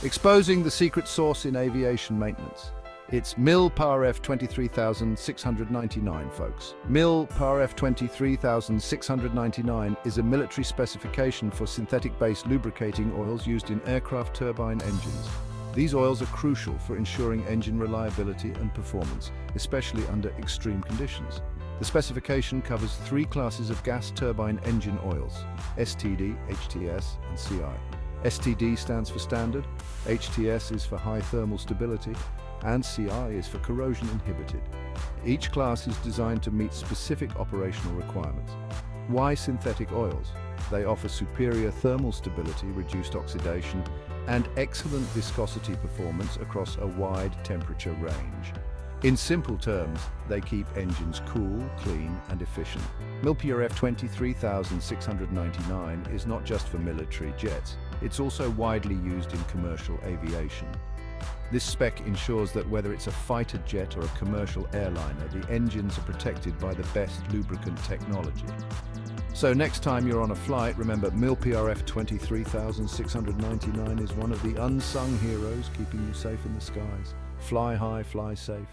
Exposing the secret sauce in aviation maintenance. It's MIL-PRF-23699, folks. MIL-PRF-23699 is a military specification for synthetic-based lubricating oils used in aircraft turbine engines. These oils are crucial for ensuring engine reliability and performance, especially under extreme conditions. The specification covers 3 classes of gas turbine engine oils: STD, HTS, and CI. STD stands for standard, HTS is for high thermal stability, and CI is for corrosion inhibited. Each class is designed to meet specific operational requirements. Why synthetic oils? They offer superior thermal stability, reduced oxidation, and excellent viscosity performance across a wide temperature range. In simple terms, they keep engines cool, clean, and efficient. MIL-PRF-23699 is not just for military jets, it's also widely used in commercial aviation. This spec ensures that whether it's a fighter jet or a commercial airliner, the engines are protected by the best lubricant technology. So next time you're on a flight, remember MIL-PRF-23699 is one of the unsung heroes keeping you safe in the skies. Fly high, fly safe.